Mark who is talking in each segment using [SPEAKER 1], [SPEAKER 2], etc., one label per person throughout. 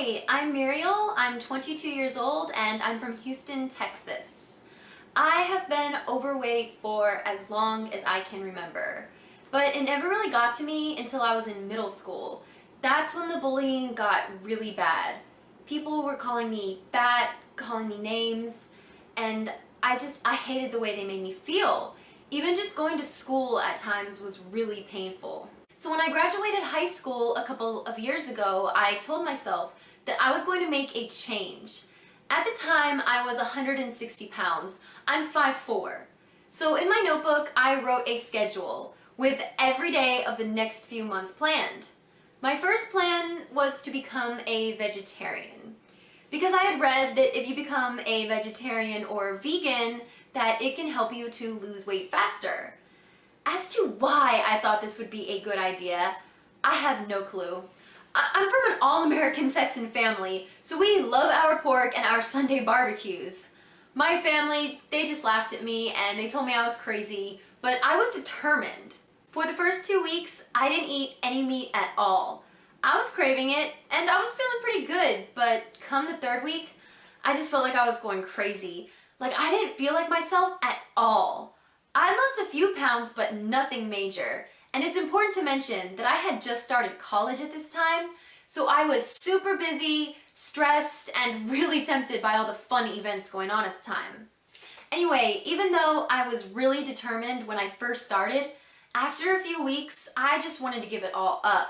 [SPEAKER 1] Hi, I'm Muriel. I'm 22 years old and I'm from Houston, Texas. I have been overweight for as long as I can remember, but it never really got to me until I was in middle school. That's when the bullying got really bad. People were calling me fat, calling me names, and I hated the way they made me feel. Even just going to school at times was really painful. So when I graduated high school a couple of years ago, I told myself that I was going to make a change. At the time, I was 160 pounds. I'm 5'4". So in my notebook, I wrote a schedule with every day of the next few months planned. My first plan was to become a vegetarian, because I had read that if you become a vegetarian or vegan, that it can help you to lose weight faster. As to why I thought this would be a good idea, I have no clue. I'm from an all-American Texan family, so we love our pork and our Sunday barbecues. My family, they just laughed at me and they told me I was crazy, but I was determined. For the first 2 weeks, I didn't eat any meat at all. I was craving it and I was feeling pretty good, but come the third week, I just felt like I was going crazy. Like I didn't feel like myself at all. I lost a few pounds, but nothing major. And it's important to mention that I had just started college at this time, so I was super busy, stressed, and really tempted by all the fun events going on at the time. Anyway, even though I was really determined when I first started, after a few weeks, I just wanted to give it all up.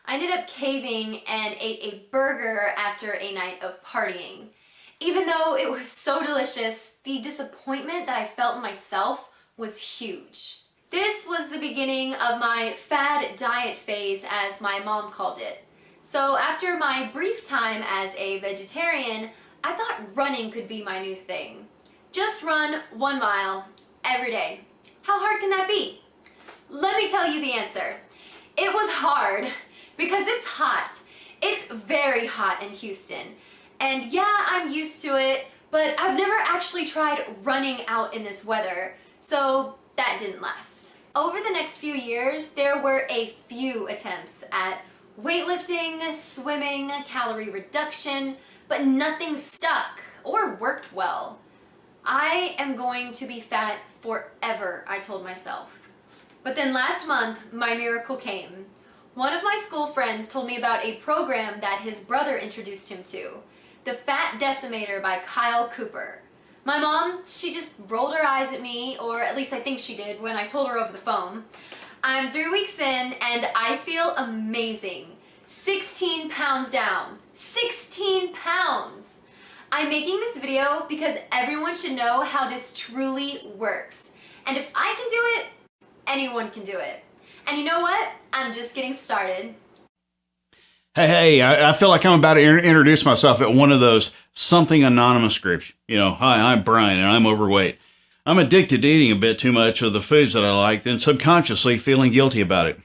[SPEAKER 1] I ended up caving and ate a burger after a night of partying. Even though it was so delicious, the disappointment that I felt in myself was huge. This was the beginning of my fad diet phase, as my mom called it. So after my brief time as a vegetarian, I thought running could be my new thing. Just run 1 mile every day. How hard can that be? Let me tell you the answer. It was hard because it's hot. It's very hot in Houston. And yeah, I'm used to it, but I've never actually tried running out in this weather. So that didn't last. Over the next few years, there were a few attempts at weightlifting, swimming, calorie reduction, but nothing stuck or worked well. I am going to be fat forever, I told myself. But then last month, my miracle came. One of my school friends told me about a program that his brother introduced him to, the Fat Decimator by Gunny Cooper. My mom, she just rolled her eyes at me, or at least I think she did when I told her over the phone. I'm 3 weeks in and I feel amazing. 16 pounds down. 16 pounds! I'm making this video because everyone should know how this truly works. And if I can do it, anyone can do it. And you know what? I'm just getting started.
[SPEAKER 2] Hey, I feel like I'm about to introduce myself at one of those something anonymous groups. You know, hi, I'm Brian and I'm overweight. I'm addicted to eating a bit too much of the foods that I like and subconsciously feeling guilty about it.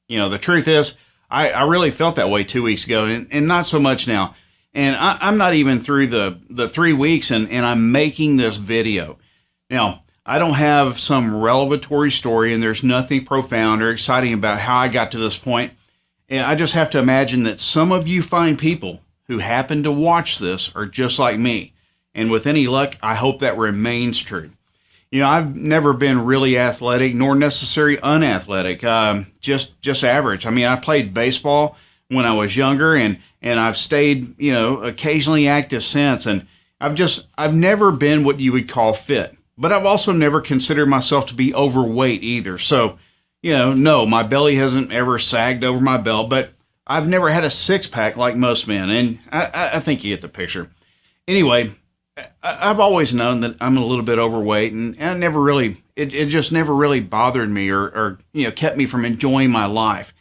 [SPEAKER 2] You know, the truth is, I really felt that way 2 weeks ago and not so much now. And I'm not even through the 3 weeks and I'm making this video. Now, I don't have some revelatory story and there's nothing profound or exciting about how I got to this point. And I just have to imagine that some of you fine people who happen to watch this are just like me. And with any luck, I hope that remains true. You know, I've never been really athletic, nor necessarily unathletic, just average. I mean, I played baseball when I was younger, and I've stayed, you know, occasionally active since. And I've never been what you would call fit. But I've also never considered myself to be overweight either. So, you know, no, my belly hasn't ever sagged over my belt, but I've never had a six-pack like most men, and I think you get the picture. Anyway, I've always known that I'm a little bit overweight, and I never really, it just never really bothered me or you know, kept me from enjoying my life.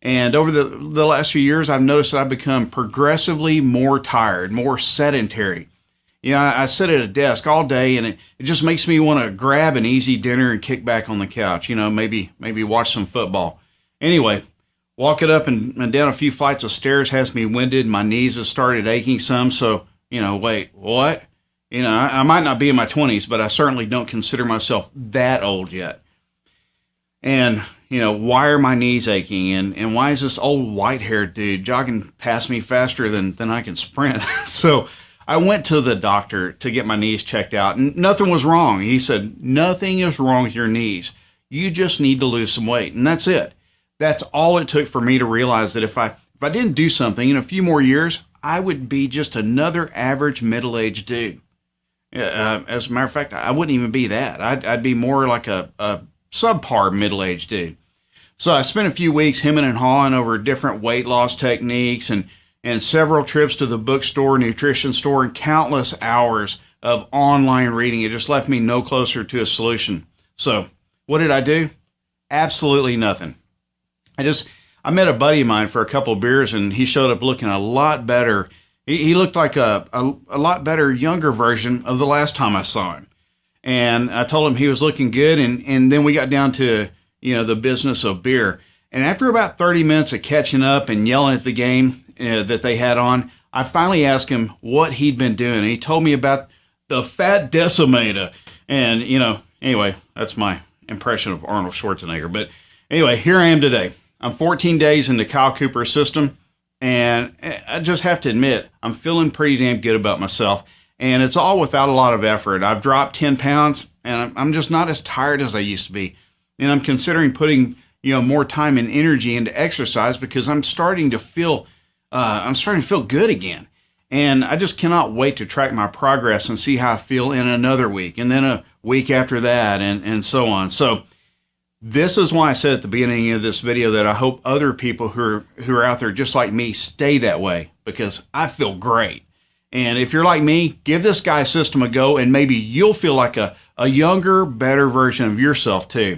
[SPEAKER 2] And over the last few years, I've noticed that I've become progressively more tired, more sedentary. You know, I sit at a desk all day and it just makes me want to grab an easy dinner and kick back on the couch, you know, maybe watch some football. Anyway, walking up and down a few flights of stairs has me winded. My knees have started aching some. So, you know, wait, what? You know, I might not be in my 20s, but I certainly don't consider myself that old yet. And, why are my knees aching? And why is this old white-haired dude jogging past me faster than I can sprint? So I went to the doctor to get my knees checked out, and nothing was wrong. He said, nothing is wrong with your knees. You just need to lose some weight. And that's it. That's all it took for me to realize that if I didn't do something in a few more years, I would be just another average middle-aged dude. As a matter of fact, I wouldn't even be that. I'd be more like a subpar middle-aged dude. So I spent a few weeks hemming and hawing over different weight loss techniques and several trips to the bookstore, nutrition store, and countless hours of online reading. It just left me no closer to a solution. So what did I do? Absolutely nothing. I met a buddy of mine for a couple of beers, and he showed up looking a lot better. He looked like a lot better, younger version of the last time I saw him. And I told him he was looking good, and then we got down to, the business of beer. And after about 30 minutes of catching up and yelling at the game that they had on, I finally asked him what he'd been doing. And he told me about the Fat Decimator. And, anyway, that's my impression of Arnold Schwarzenegger. But anyway, here I am today. I'm 14 days into Gunny Cooper system, and I just have to admit, I'm feeling pretty damn good about myself, and it's all without a lot of effort. I've dropped 10 pounds, and I'm just not as tired as I used to be, and I'm considering putting more time and energy into exercise because I'm starting to feel good again, and I just cannot wait to track my progress and see how I feel in another week, and then a week after that, and so on. So this is why I said at the beginning of this video that I hope other people who are out there just like me stay that way, because I feel great. And if you're like me, give this guy's system a go, and maybe you'll feel like a younger, better version of yourself too.